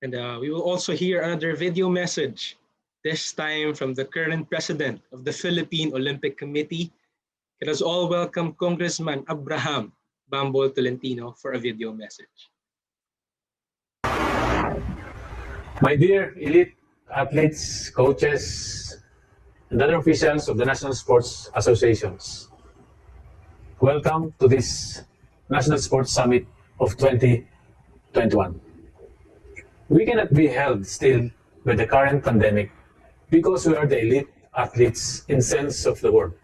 And we will also hear another video message, this time from the current president of the Philippine Olympic Committee. Let us all welcome Congressman Abraham Bambol Tolentino for a video message. My dear elite athletes, coaches, and other officials of the National Sports Associations, welcome to this National Sports Summit of 2021. We cannot be held still with the current pandemic because we are the elite athletes in sense of the word,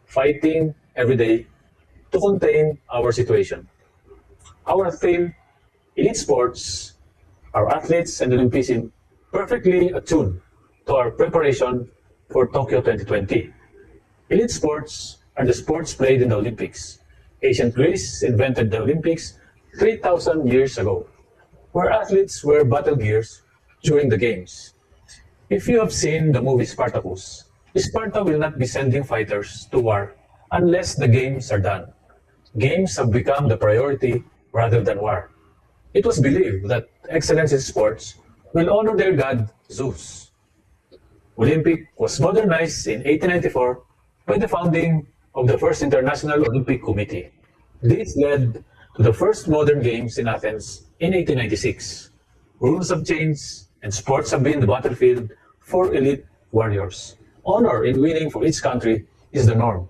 fighting every day to contain our situation. Our theme, elite sports, our athletes and Olympians perfectly attuned to our preparation for Tokyo 2020. Elite sports are the sports played in the Olympics. Ancient Greece invented the Olympics 3,000 years ago, where athletes wear battle gears during the games. If you have seen the movie Spartacus, Sparta will not be sending fighters to war unless the games are done. Games have become the priority rather than war. It was believed that excellence in sports will honor their god Zeus. Olympic was modernized in 1894 by the founding of the first International Olympic Committee. This led to the first modern games in Athens in 1896. Rules have changed and sports have been the battlefield for elite warriors. Honor in winning for each country is the norm.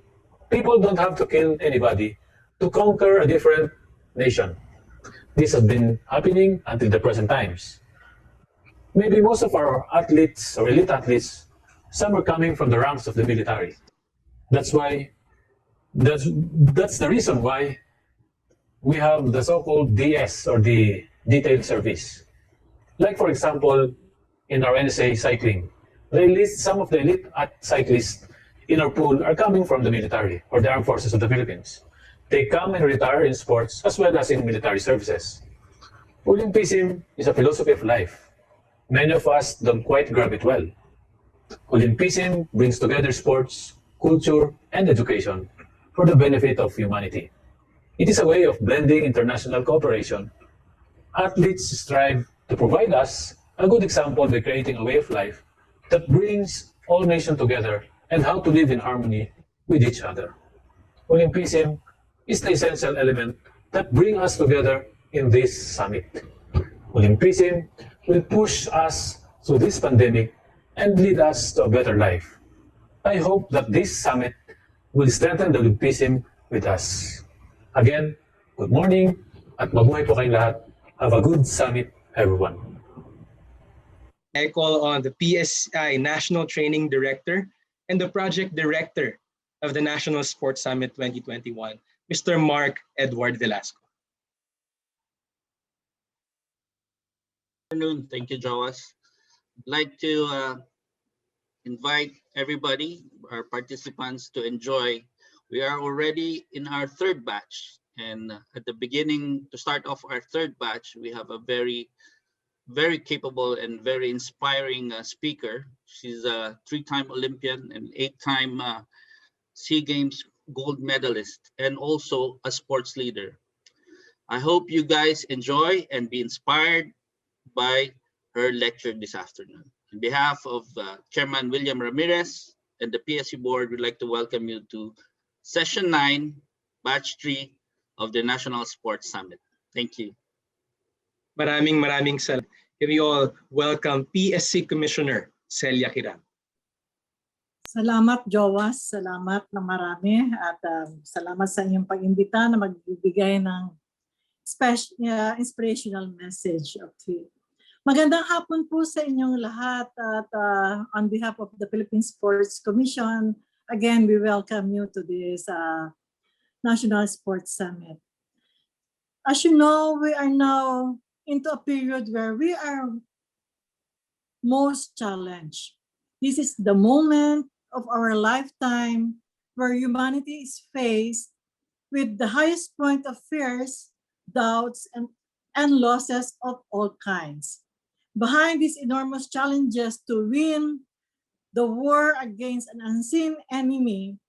People don't have to kill anybody to conquer a different nation. This has been happening until the present times. Maybe most of our athletes or elite athletes, some are coming from the ranks of the military. That's the reason why we have the so-called DS or the detailed service. Like for example, in our NSA cycling, they list some of the elite cyclists in our pool are coming from the military or the armed forces of the Philippines. They come and retire in sports as well as in military services. Olympism is a philosophy of life. Many of us don't quite grab it well. Olympism brings together sports, culture, and education for the benefit of humanity. It is a way of blending international cooperation. Athletes strive to provide us a good example by creating a way of life that brings all nations together and how to live in harmony with each other. Olympism is the essential element that brings us together in this summit. Olympism will push us through this pandemic and lead us to a better life. I hope that this summit will strengthen the Olympism with us. Again, good morning at mabuhay po kayong lahat. Have a good summit, everyone. I call on the PSI National Training Director and the Project Director of the National Sports Summit 2021, Mr. Mark Edward Velasco. Good afternoon. Thank you, Joas. I'd like to invite everybody, our participants, to enjoy. We are already in our third batch, and at the beginning, to start off our third batch, we have a very capable and very inspiring speaker. She's a 3-time Olympian and 8-time SEA Games gold medalist, and also a sports leader. I hope you guys enjoy and be inspired by her lecture this afternoon. On behalf of Chairman William Ramirez and the PSC board, we'd like to welcome you to Session 9, Batch 3 of the National Sports Summit. Thank you. Maraming salamat. Can we all welcome PSC Commissioner Celia Kiram. Salamat, Joas. Salamat na marami at salamat sa inyong pag-imbita na magbibigay ng inspirational message of faith. Magandang hapon po sa inyong lahat at on behalf of the Philippine Sports Commission, again, we welcome you to this National Sports Summit. As you know, we are now into a period where we are most challenged. This is the moment of our lifetime where humanity is faced with the highest point of fears, doubts, and losses of all kinds. Behind these enormous challenges to win the war against an unseen enemy,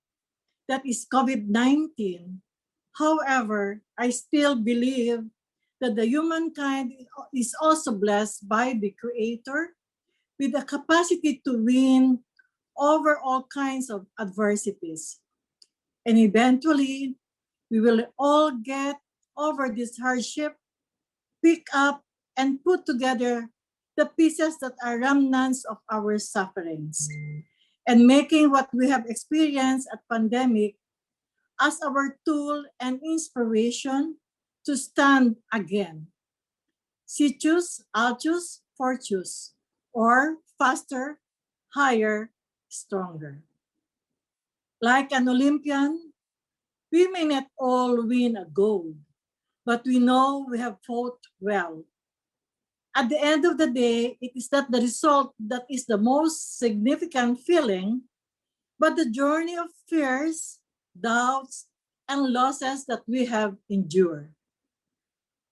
that is COVID-19. However, I still believe that the humankind is also blessed by the Creator with the capacity to win over all kinds of adversities. And eventually, we will all get over this hardship, pick up and put together the pieces that are remnants of our sufferings, and making what we have experienced at pandemic as our tool and inspiration to stand again. Situs, altus, fortus, or faster, higher, stronger. Like an Olympian, we may not all win a gold, but we know we have fought well. At the end of the day, it is not the result that is the most significant feeling, but the journey of fears, doubts, and losses that we have endured.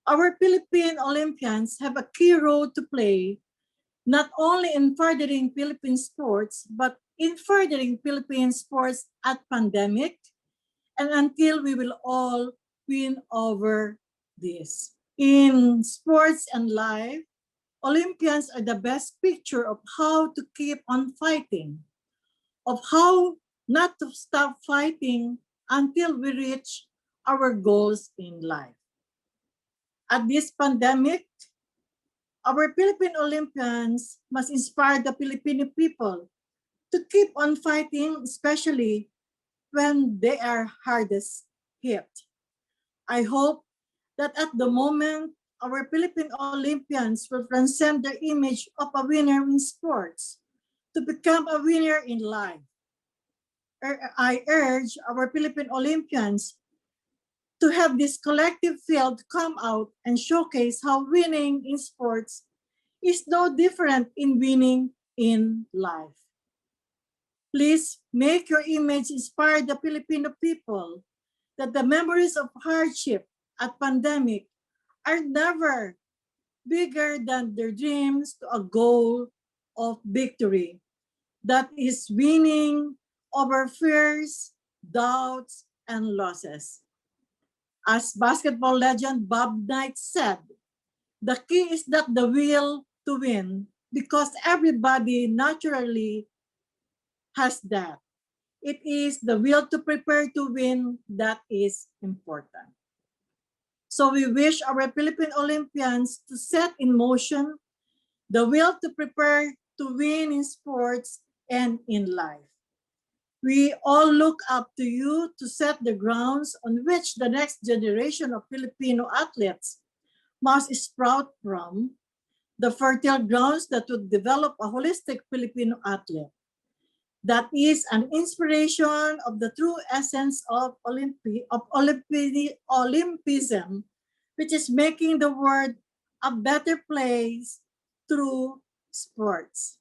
Our Philippine Olympians have a key role to play, not only in furthering Philippine sports, but in furthering Philippine sports at pandemic, and until we will all win over this. In sports and life, Olympians are the best picture of how to keep on fighting, of how not to stop fighting until we reach our goals in life. At this pandemic, our Philippine Olympians must inspire the Filipino people to keep on fighting, especially when they are hardest hit. I hope that at the moment, our Philippine Olympians will transcend their image of a winner in sports to become a winner in life. I urge our Philippine Olympians to have this collective field come out and showcase how winning in sports is no different in winning in life. Please make your image inspire the Filipino people that the memories of hardship at pandemic are never bigger than their dreams to a goal of victory. That is winning over fears, doubts, and losses. As basketball legend Bob Knight said, the key is not the will to win because everybody naturally has that. It is the will to prepare to win that is important. So we wish our Philippine Olympians to set in motion the will to prepare to win in sports and in life. We all look up to you to set the grounds on which the next generation of Filipino athletes must sprout from, the fertile grounds that would develop a holistic Filipino athlete. That is an inspiration of the true essence of Olympism, which is making the world a better place through sports.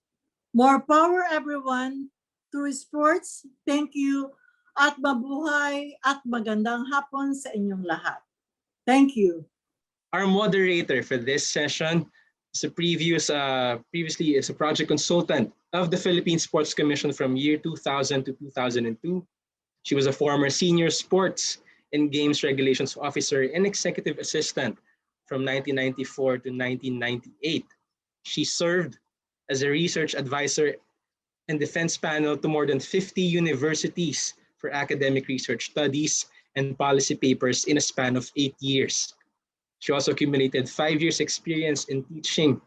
More power, everyone, through sports. Thank you at mabuhay at magandang hapon sa inyong lahat. Thank you. Our moderator for this session is previously is a project consultant of the Philippine Sports Commission from year 2000 to 2002. She was a former senior sports and games regulations officer and executive assistant from 1994 to 1998. She served as a research advisor and defense panel to more than 50 universities for academic research studies and policy papers in a span of 8 years. She also accumulated 5 years experience in teaching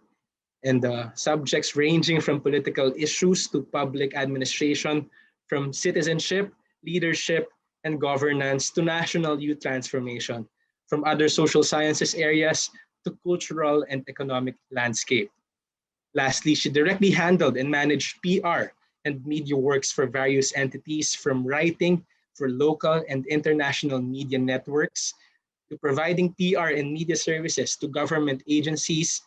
and subjects ranging from political issues to public administration, from citizenship, leadership, and governance to national youth transformation, from other social sciences areas to cultural and economic landscape. Lastly, she directly handled and managed PR and media works for various entities, from writing for local and international media networks to providing PR and media services to government agencies,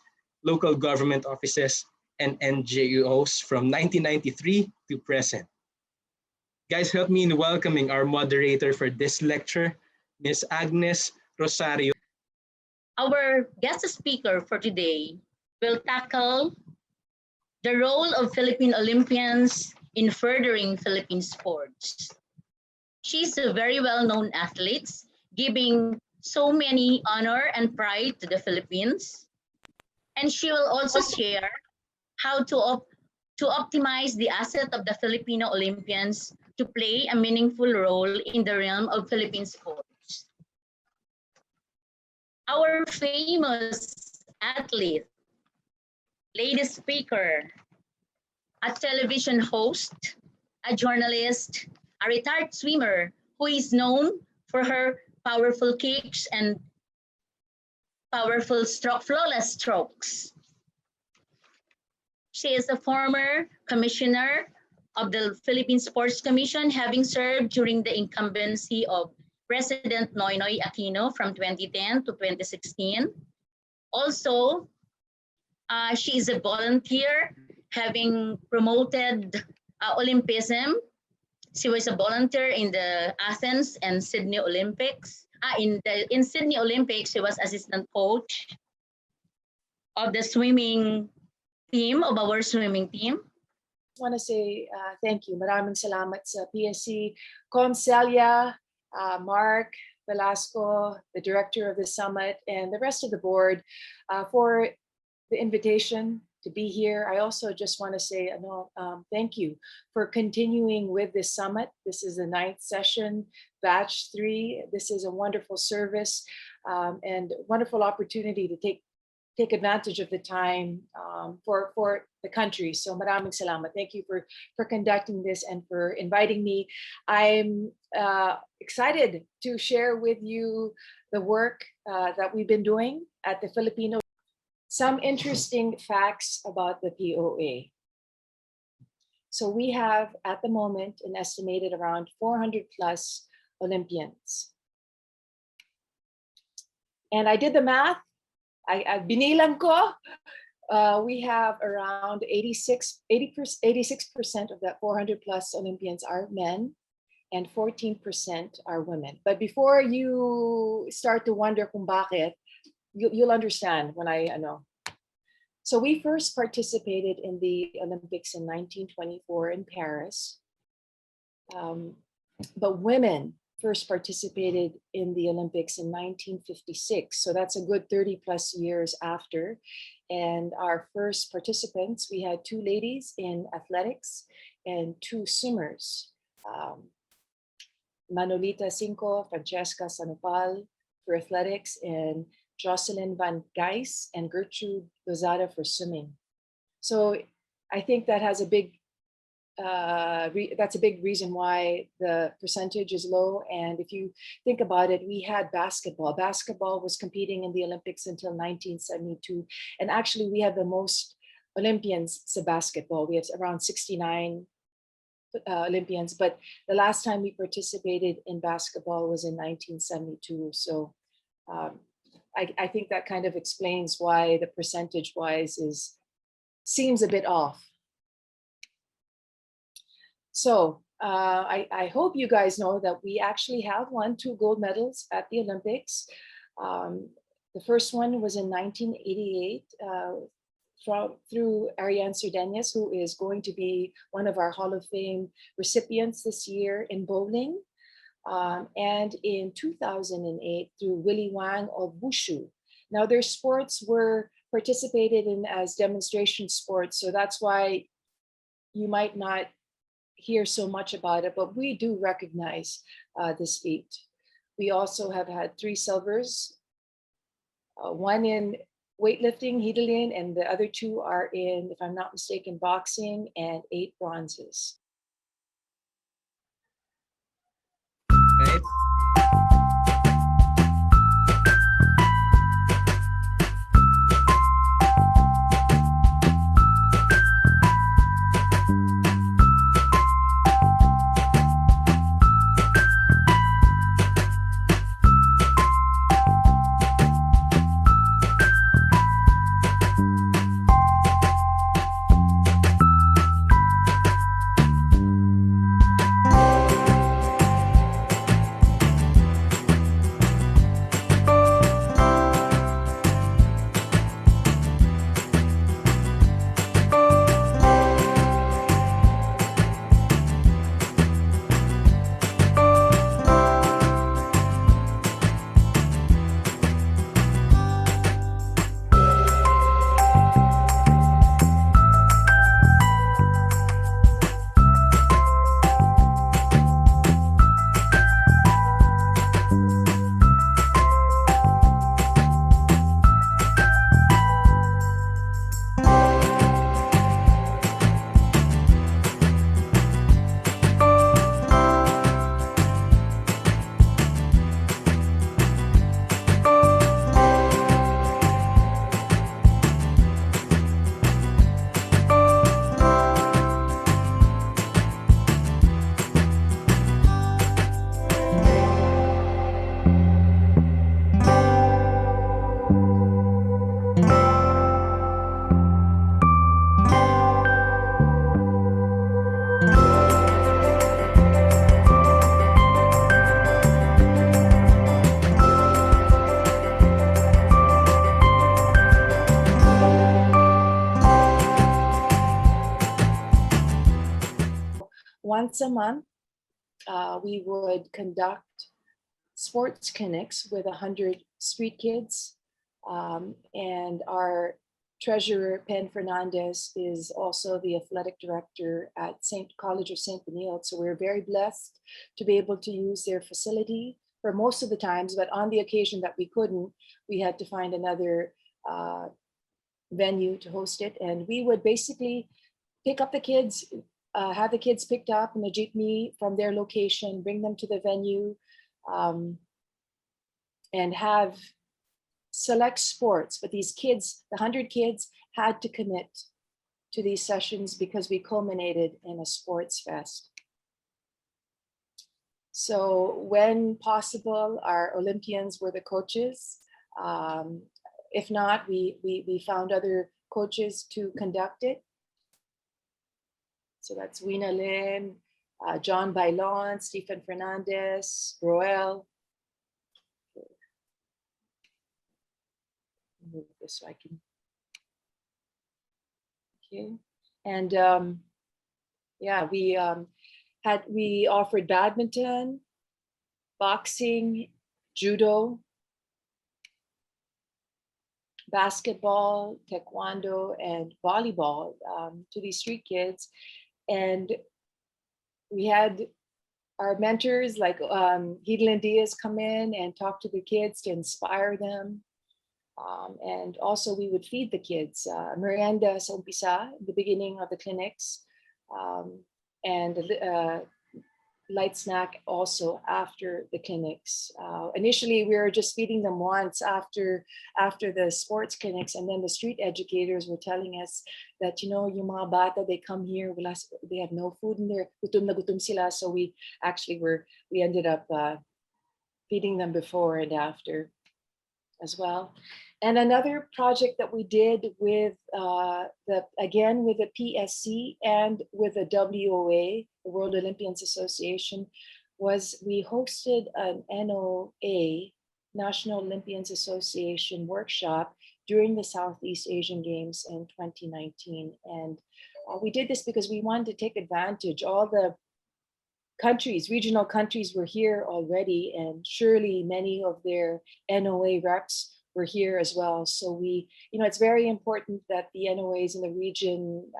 local government offices, and NGOs from 1993 to present. Guys, help me in welcoming our moderator for this lecture, Ms. Agnes Rosario. Our guest speaker for today will tackle the role of Philippine Olympians in furthering Philippine sports. She's a very well-known athlete, giving so many honor and pride to the Philippines. And she will also share how to optimize the asset of the Filipino Olympians to play a meaningful role in the realm of Philippine sports. Our famous athlete, lady speaker, a television host, a journalist, a retired swimmer who is known for her powerful kicks and powerful flawless strokes. She is a former commissioner of the Philippine Sports Commission, having served during the incumbency of President Noynoy Aquino from 2010 to 2016. Also, she is a volunteer, having promoted Olympism. She was a volunteer in the Athens and Sydney Olympics. In Sydney Olympics, she was assistant coach of the swimming team, of our swimming team. I want to say thank you. Maraming salamat sa PSC, Celia, Mark Velasco, the director of the summit, and the rest of the board for the invitation to be here. I also just want to say thank you for continuing with this summit. This is the 9th session, batch 3. This is a wonderful service and wonderful opportunity to take advantage of the time for the country. So maraming salamat. Thank you for conducting this and for inviting me. I'm excited to share with you the work that we've been doing at the Filipino. Some interesting facts about the POA. So we have at the moment an estimated around 400 plus Olympians. And I did the math. I binilang ko. We have around 86% of that 400 plus Olympians are men and 14% are women. But before you start to wonder kung bakit, you'll understand when I know. So we first participated in the Olympics in 1924 in Paris. But women first participated in the Olympics in 1956. So that's a good 30 plus years after. And our first participants, we had 2 ladies in athletics and 2 swimmers. Manolita Cinco, Francesca Sanopal for athletics, and Jocelyn Van Geis and Gertrude Lozada for swimming. So I think that has a big that's a big reason why the percentage is low. And if you think about it, we had basketball. Basketball was competing in the Olympics until 1972. And actually we have the most Olympians to basketball. We have around 69 Olympians, but the last time we participated in basketball was in 1972. So I think that kind of explains why the percentage wise seems a bit off. So I hope you guys know that we actually have won 2 gold medals at the Olympics. The first one was in 1988 through Ariane Sardenas, who is going to be one of our Hall of Fame recipients this year in bowling. And in 2008 through Willie Wang of Wushu. Now their sports were participated in as demonstration sports, so that's why you might not hear so much about it, but we do recognize this feat. We also have had 3 silvers, 1 in weightlifting, Hidalin, and the other 2 are in, if I'm not mistaken, boxing, and 8 bronzes. Right? once a month, we would conduct sports clinics with 100 street kids. And our treasurer, Pen Fernandez, is also the athletic director at College of St. Benilde. So we're very blessed to be able to use their facility for most of the times, but on the occasion that we couldn't, we had to find another venue to host it. And we would basically pick up the kids, have the kids picked up in a jeepney from their location, bring them to the venue, and have select sports. But these kids, the 100 kids, had to commit to these sessions because we culminated in a sports fest. So when possible, our Olympians were the coaches. If not, we found other coaches to conduct it. So that's Wina Lim, John Bailon, Stephen Fernandez, Roel. Move this so I can. Okay, and yeah, we offered badminton, boxing, judo, basketball, taekwondo, and volleyball to these street kids. And we had our mentors like Hidlin Diaz come in and talk to the kids to inspire them. And also we would feed the kids merienda sa umpisa, the beginning of the clinics, and light snack also after the clinics. Initially, we were just feeding them once after the sports clinics, and then the street educators were telling us that, you know, yung mga bata, they come here, they have no food in there, gutom na gutom sila. So we ended up feeding them before and after as well. And another project that we did with again with the PSC and with the WOA, the World Olympians Association, was we hosted an NOA, National Olympians Association workshop during the Southeast Asian Games in 2019. And we did this because we wanted to take advantage. All the countries, regional countries were here already, and surely many of their NOA reps were here as well. So we, you know, it's very important that the NOAs in the region,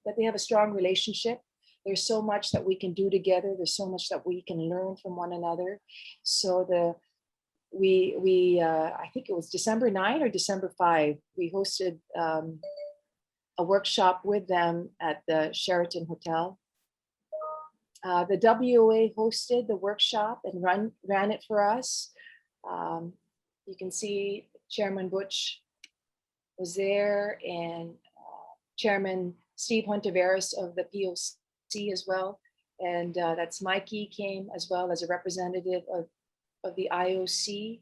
that they have a strong relationship. There's so much that we can do together. There's so much that we can learn from one another. So I think it was December 9 or December 5, we hosted a workshop with them at the Sheraton Hotel. The WOA hosted the workshop and ran it for us. You can see Chairman Butch was there, and Chairman Steve Hontiveros of the POC as well. And that's Mikey came as well as a representative of the IOC.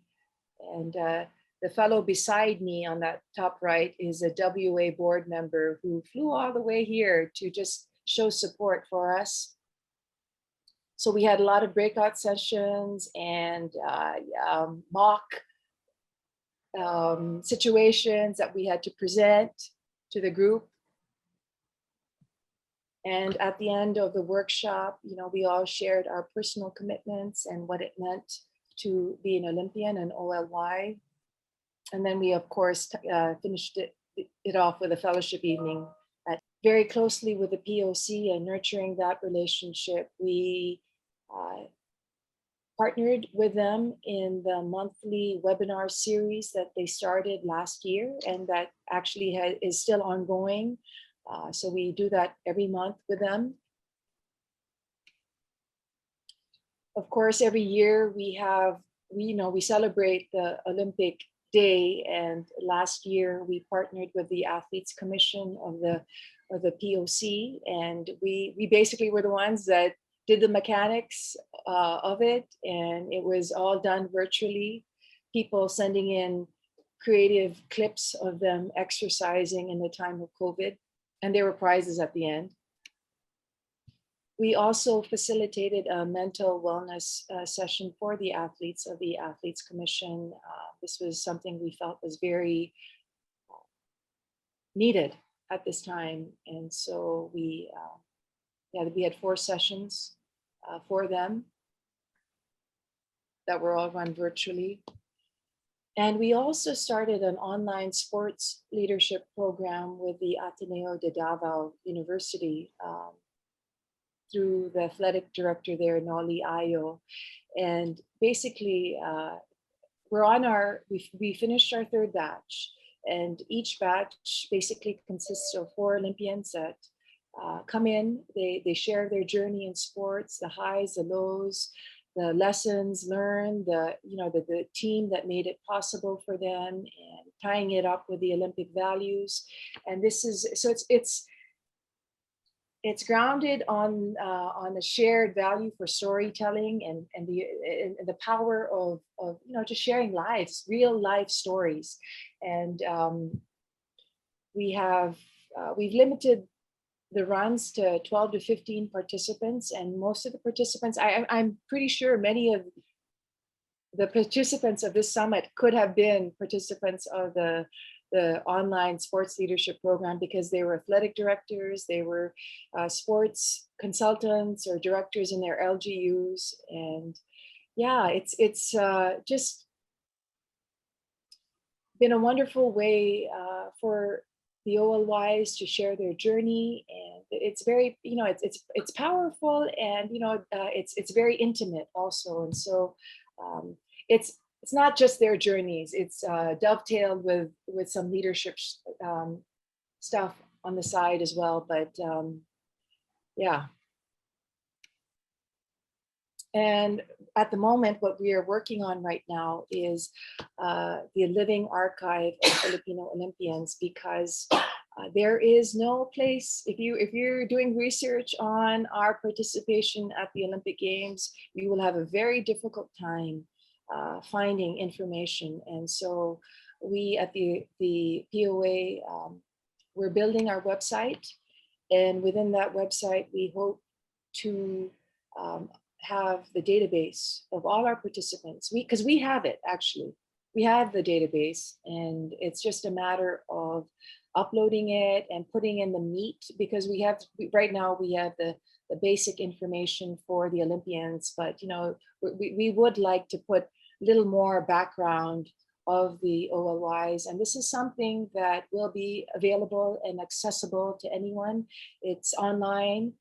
And the fellow beside me on that top right is a WA board member who flew all the way here to just show support for us. So we had a lot of breakout sessions and mock situations that we had to present to the group. And at the end of the workshop, you know, we all shared our personal commitments and what it meant to be an Olympian, an OLY. And then we, of course, finished it off with a fellowship evening. Very closely with the POC and nurturing that relationship, we partnered with them in the monthly webinar series that they started last year, and that actually is still ongoing. So we do that every month with them. Of course, every year we celebrate the Olympic Day, and last year we partnered with the Athletes Commission of the POC, and we basically were the ones that did the mechanics of it, and it was all done virtually. People sending in creative clips of them exercising in the time of COVID, and there were prizes at the end. We also facilitated a mental wellness session for the athletes of the Athletes Commission. This was something we felt was very needed at this time, and so we yeah, we had 4 sessions for them that were all run virtually. And we also started an online sports leadership program with the Ateneo de Davao University through the athletic director there, Noli Ayo. And basically, we finished our 3rd batch, and each batch basically consists of 4 Olympians that come in. They share their journey in sports, the highs, the lows, the lessons learned, the team that made it possible for them, and tying it up with the Olympic values. And this is so it's grounded on a shared value for storytelling and the power of just sharing lives, real life stories. And we've limited the runs to 12 to 15 participants, and most of the participants, I'm pretty sure many of the participants of this summit could have been participants of the online sports leadership program, because they were athletic directors, they were sports consultants or directors in their LGUs. And yeah, it's just been a wonderful way for the OLYs to share their journey, and it's very, it's powerful, and it's very intimate also. And so it's not just their journeys, it's dovetailed with some leadership stuff on the side as well. But yeah. And at the moment, what we are working on right now is the living archive of Filipino Olympians, because there is no place, if you're doing research on our participation at the Olympic Games, you will have a very difficult time finding information. And so we at the POA, we're building our website, and within that website, we hope to have the database of all our participants. Because we have it, actually. We have the database, and it's just a matter of uploading it and putting in the meat, because right now we have the basic information for the Olympians, but we would like to put a little more background of the OLYs, and this is something that will be available and accessible to anyone. It's online.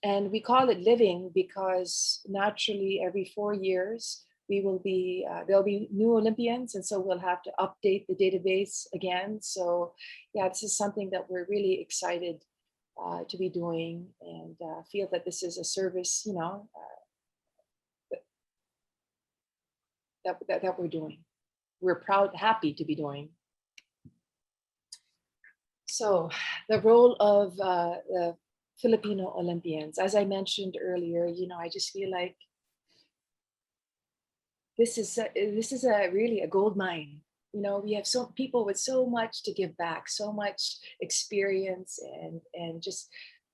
And we call it living because naturally every 4 years there'll be new Olympians, and so we'll have to update the database again. So yeah, this is something that we're really excited to be doing, and feel that this is a service, that we're doing. We're happy to be doing. So the role of the Filipino Olympians, as I mentioned earlier, I just feel like this is really a gold mine. We have people with so much to give back, so much experience, and just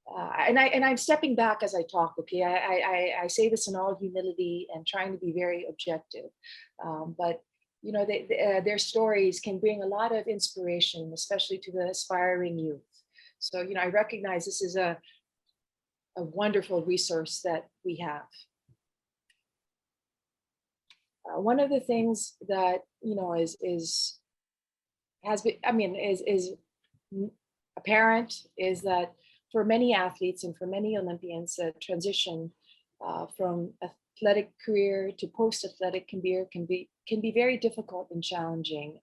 and I'm stepping back as I talk. Okay, I say this in all humility and trying to be very objective, but their stories can bring a lot of inspiration, especially to the aspiring youth. So, I recognize this is a wonderful resource that we have. One of the things that, is apparent is that for many athletes and for many Olympians, the transition from athletic career to post-athletic career can be very difficult and challenging.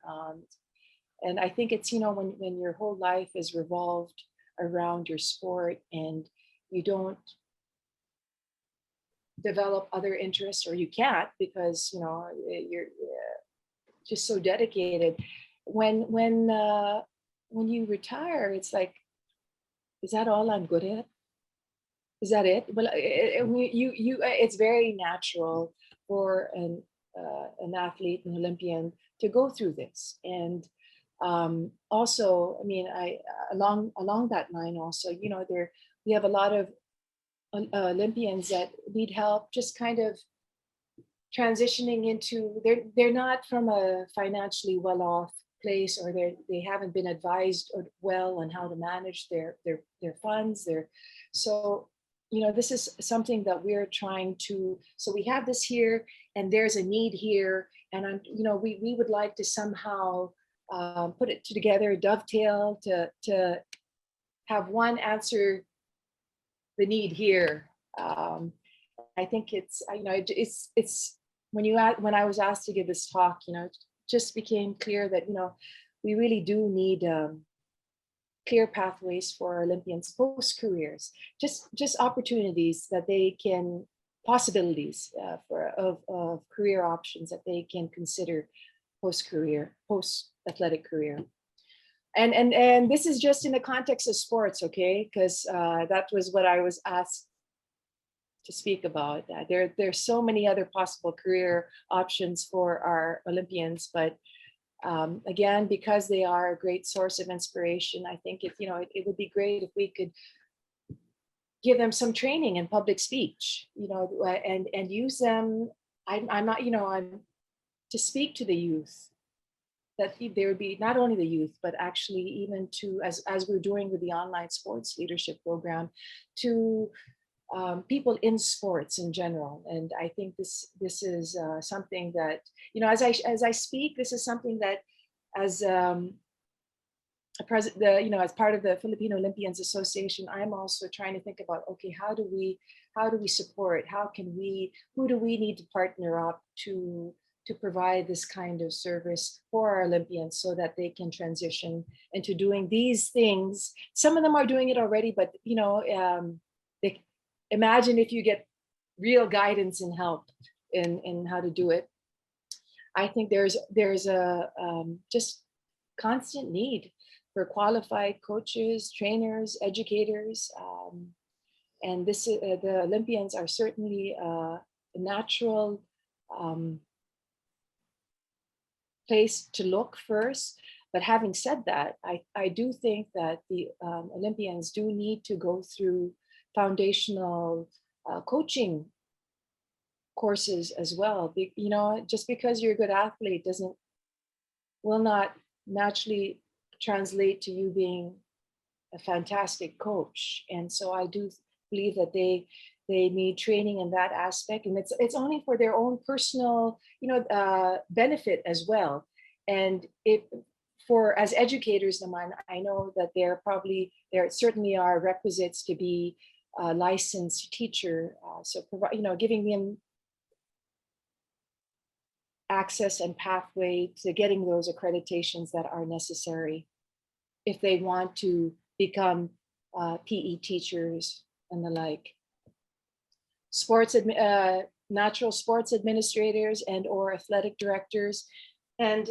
And I think it's, when your whole life is revolved around your sport and you don't develop other interests, or you can't because, you're just so dedicated. When you retire, it's like, is that all I'm good at? Is that it? Well, it's very natural for an athlete, an Olympian, to go through this. And also, along that line, also, we have a lot of Olympians that need help just kind of transitioning into, they're not from a financially well-off place, or they haven't been advised well on how to manage their funds. So this is something that we're trying to. So we have this here, and there's a need here, and we would like to somehow put it together, dovetail to have one answer the need here. I think it's when I was asked to give this talk, it just became clear that we really do need clear pathways for Olympians post careers, just opportunities that they can, possibilities of career options that they can consider post athletic career. And this is just in the context of sports, okay? Because that was what I was asked to speak about. There's so many other possible career options for our Olympians, but again, because they are a great source of inspiration, I think it would be great if we could give them some training in public speech, and use them. I'm not, to speak to the youth, that there would be not only the youth, but actually even to, as we're doing with the online sports leadership program, to people in sports in general. And I think this is something that, as I speak, this is something that as as part of the Philippine Olympians Association, I'm also trying to think about, okay, how do we support? Who do we need to partner up to provide this kind of service for our Olympians so that they can transition into doing these things? Some of them are doing it already, but imagine if you get real guidance and help in how to do it. I think there's a just constant need for qualified coaches, trainers, educators, and the Olympians are certainly a natural place to look first. But having said that, I do think that the Olympians do need to go through foundational coaching courses as well. Just because you're a good athlete will not naturally translate to you being a fantastic coach. And so I do believe that they need training in that aspect, and it's only for their own personal benefit as well. And as educators, I know that there certainly are requisites to be a licensed teacher. So giving them access and pathway to getting those accreditations that are necessary if they want to become PE teachers and the like. Natural sports administrators and or athletic directors. And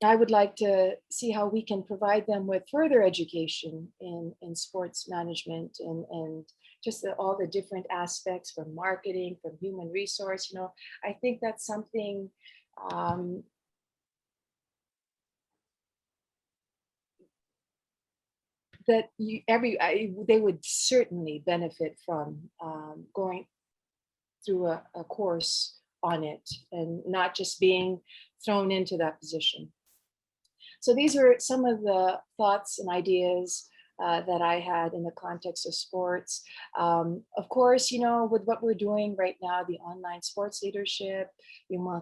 I would like to see how we can provide them with further education in sports management and just all the different aspects, from marketing, from human resource. I think that's something that they would certainly benefit from going through a course on it, and not just being thrown into that position. So these are some of the thoughts and ideas that I had in the context of sports. Of course, with what we're doing right now, the online sports leadership,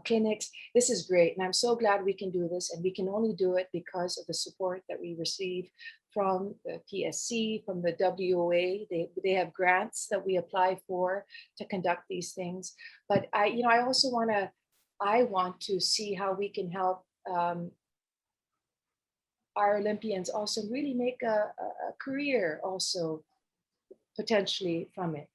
clinics, this is great. And I'm so glad we can do this, and we can only do it because of the support that we receive from the PSC, from the WOA. They have grants that we apply for to conduct these things. But I also want to see how we can help our Olympians also really make a career also potentially from it.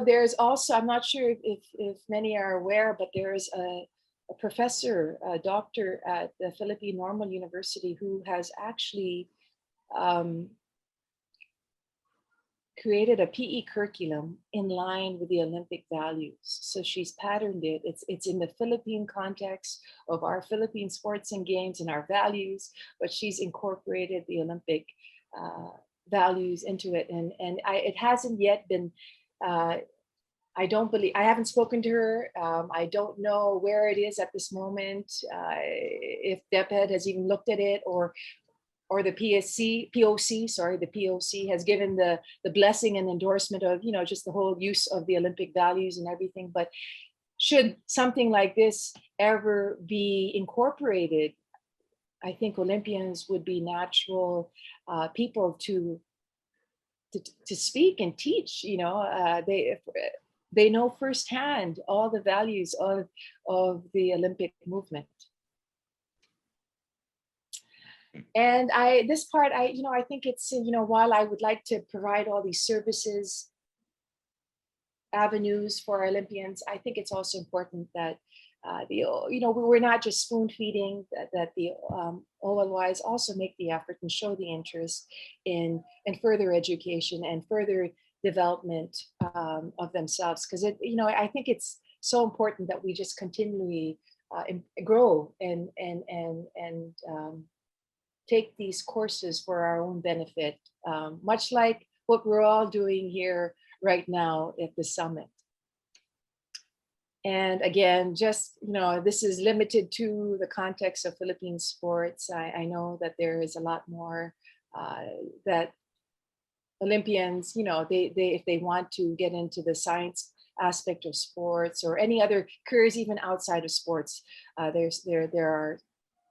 There's also, I'm not sure if many are aware, but there's a professor, a doctor at the Philippine Normal University who has actually created a PE curriculum in line with the Olympic values. So she's patterned it. It's in the Philippine context of our Philippine sports and games and our values, but she's incorporated the Olympic values into it. And it hasn't yet been I haven't spoken to her. I don't know where it is at this moment, if DepEd has even looked at it, or the POC has given the blessing and endorsement of, just the whole use of the Olympic values and everything. But should something like this ever be incorporated, I think Olympians would be natural people to speak and teach. They know firsthand all the values of the Olympic movement. And I think it's, while I would like to provide all these services, avenues for our Olympians, I think it's also important that we're not just spoon feeding, that the OLYs also make the effort and show the interest in further education and further development of themselves. Because I think it's so important that we just continually grow and take these courses for our own benefit, much like what we're all doing here right now at the summit. And again, just, this is limited to the context of Philippine sports. I know that there is a lot more that Olympians, if they want to get into the science aspect of sports or any other careers, even outside of sports, there are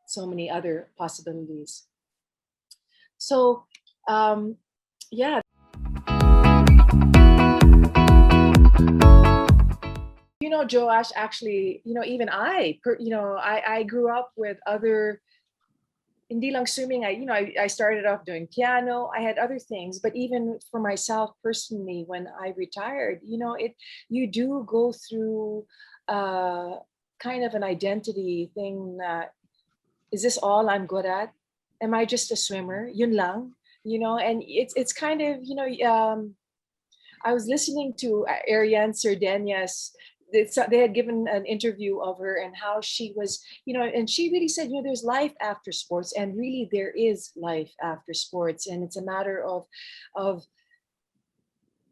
so many other possibilities. So, yeah. Joash, actually, even I grew up with other, hindi lang swimming. I started off doing piano. I had other things, but even for myself personally, when I retired, you do go through kind of an identity thing. Is this all I'm good at? Am I just a swimmer? Yun lang, and it's kind of, I was listening to Ariane Sardeñas. They had given an interview of her and how she was, and she really said, there's life after sports, and really there is life after sports, and it's a matter of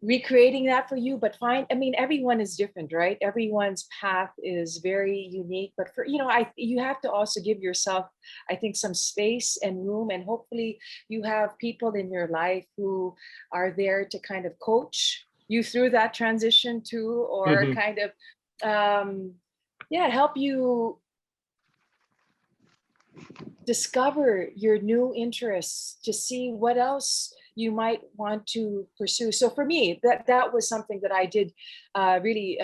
recreating that for you. But everyone is different, right? Everyone's path is very unique, but for, you have to also give yourself, I think, some space and room, and hopefully you have people in your life who are there to kind of coach you through that transition too, or kind of, help you discover your new interests, to see what else you might want to pursue. So for me, that was something that I did really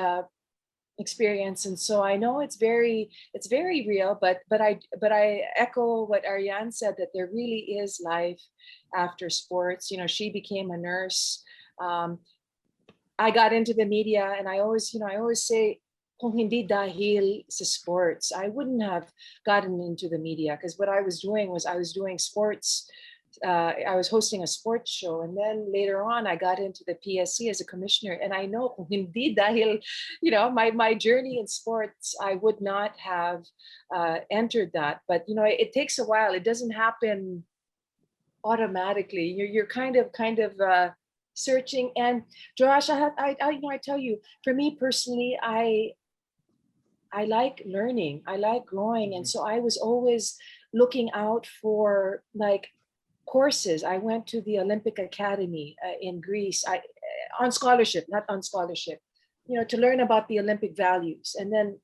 experience, and so I know it's very real. But I echo what Ariane said, that there really is life after sports. She became a nurse. I got into the media, and I always say, kung hindi dahil sa sports, I wouldn't have gotten into the media, because what I was doing was I was doing sports. I was hosting a sports show, and then later on I got into the PSC as a commissioner. And I know kung hindi dahil, my journey in sports, I would not have entered that. But it takes a while. It doesn't happen automatically. You're kind of searching. And Josh, I tell you, for me personally, I like learning, I like growing. And so I was always looking out for courses. I went to the Olympic Academy in Greece, on scholarship, to learn about the Olympic values. And then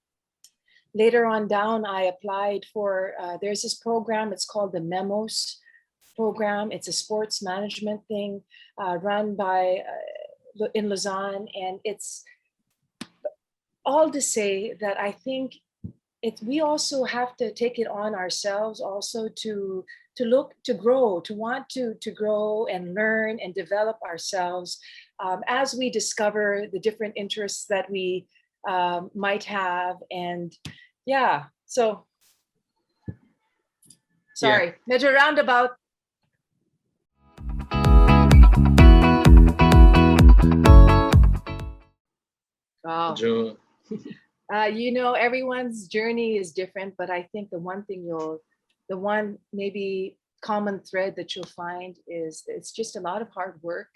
later on down, I applied for, there's this program, it's called the MEMOS program. It's a sports management thing run by in Lausanne, and it's all to say that I think we also have to take it on ourselves also to look to grow, to want to grow and learn and develop ourselves as we discover the different interests that we might have. And so sorry, medyo roundabout. Wow. Everyone's journey is different, but I think the one maybe common thread that you'll find is it's just a lot of hard work,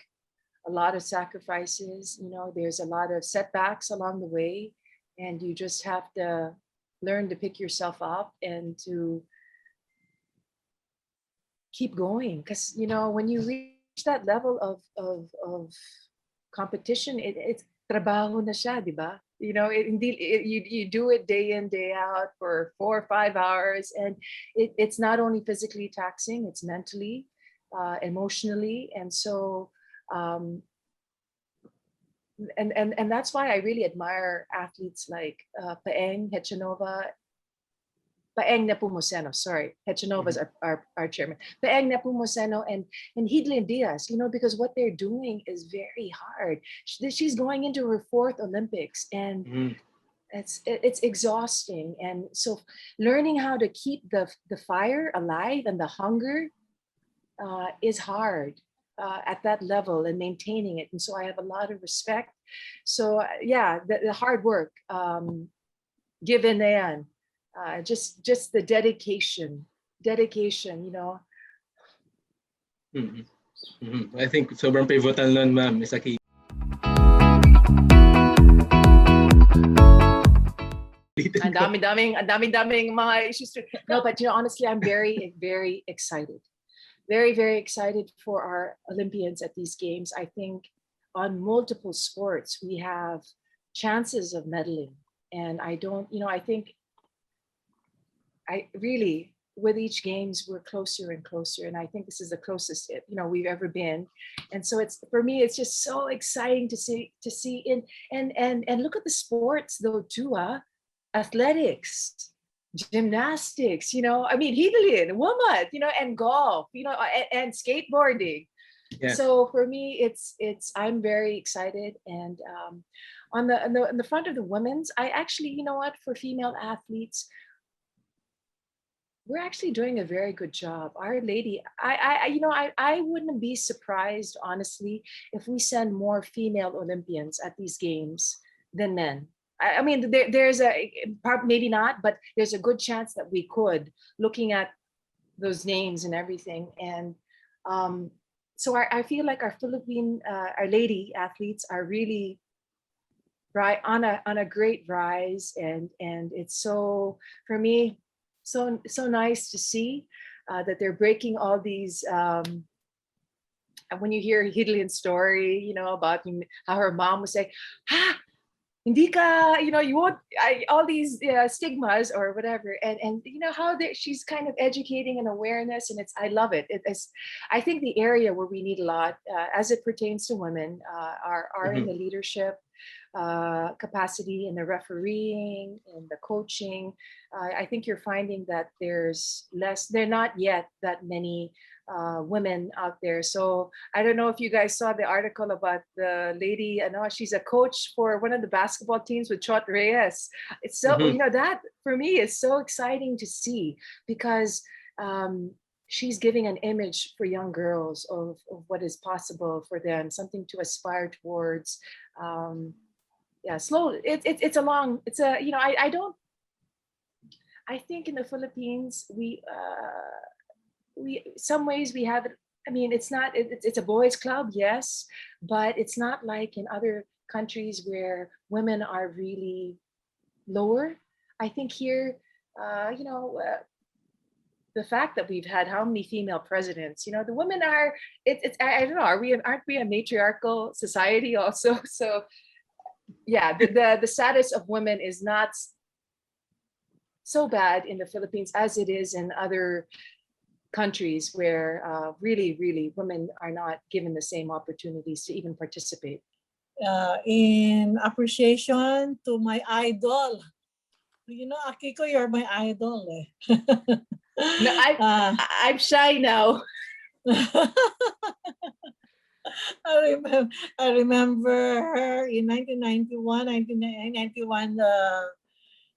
a lot of sacrifices. There's a lot of setbacks along the way, and you just have to learn to pick yourself up and to keep going. Because when you reach that level of competition, it's trabaho na siya, di ba? You do it day in, day out for 4 or 5 hours, and it's not only physically taxing, it's mentally, emotionally, and so and that's why I really admire athletes like Paeng Nepomuceno, sorry. Hechinova's our chairman. Paeng Nepomuceno and Hidlyn Diaz, because what they're doing is very hard. She's going into her 4th Olympics, and it's exhausting. And so learning how to keep the fire alive and the hunger is hard at that level, and maintaining it. And so I have a lot of respect. So yeah, the hard work, given and just the dedication. I think sobrang pivotal nun, ma'am, is a key. Ang daming mga issues. No, but honestly, I'm very, very excited. Very, very excited for our Olympians at these games. I think on multiple sports, we have chances of medaling. And I think with each games, we're closer and closer. And I think this is the closest, we've ever been. And so for me, it's just so exciting to see and look at the sports though too, athletics, gymnastics, Hidlyn, woman, and golf, and skateboarding. Yeah. So for me, I'm very excited. And on the front of the women's, I actually, for female athletes, we're actually doing a very good job. Our Lady, I wouldn't be surprised, honestly, if we send more female Olympians at these games than men. I mean, there's maybe not, but there's a good chance that we could, looking at those names and everything. And so I feel like our our lady athletes are really on a great rise, and it's so, for me, so nice to see that they're breaking all these. When you hear Hidlyn's story, about how her mom was saying, hindi ka, you won't, all these stigmas or whatever, and how she's kind of educating and awareness, and I love it. I think the area where we need a lot, as it pertains to women, are in the leadership capacity, in the refereeing, in the coaching. I think you're finding that there are not yet that many women out there. So I don't know if you guys saw the article about the lady. I know she's a coach for one of the basketball teams with Chot Reyes. It's so, that for me is so exciting to see, because she's giving an image for young girls of what is possible for them, something to aspire towards. Slowly. I think in the Philippines, we some ways we have it. I mean, it's a boys' club, yes, but it's not like in other countries where women are really lower. I think here, the fact that we've had how many female presidents, the women are. I don't know. Aren't we a matriarchal society also? So, yeah, the status of women is not so bad in the Philippines as it is in other countries where really women are not given the same opportunities to even participate. In appreciation to my idol. Akiko, you're my idol. No, I'm shy now. I remember her in 1991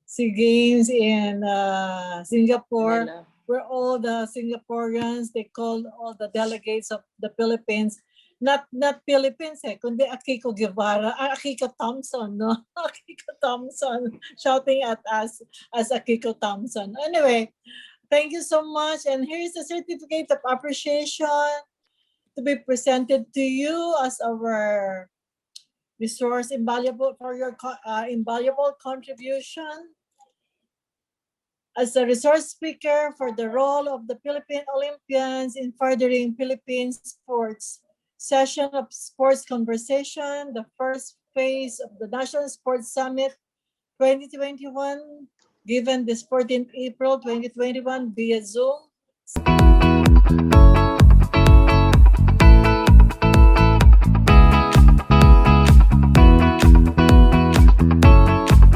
SEA Games in Singapore, where all the Singaporeans, they called all the delegates of the Philippines, not Philippines, kundi Akiko Guevara, Akiko Thompson, no? Akiko Thompson, shouting at us as Akiko Thompson. Anyway, thank you so much. And here's the certificate of appreciation to be presented to you as our resource invaluable for your invaluable contribution. As a resource speaker for the role of the Philippine Olympians in furthering Philippine sports, session of sports conversation, the first phase of the National Sports Summit 2021, given this 14th April 2021 via Zoom.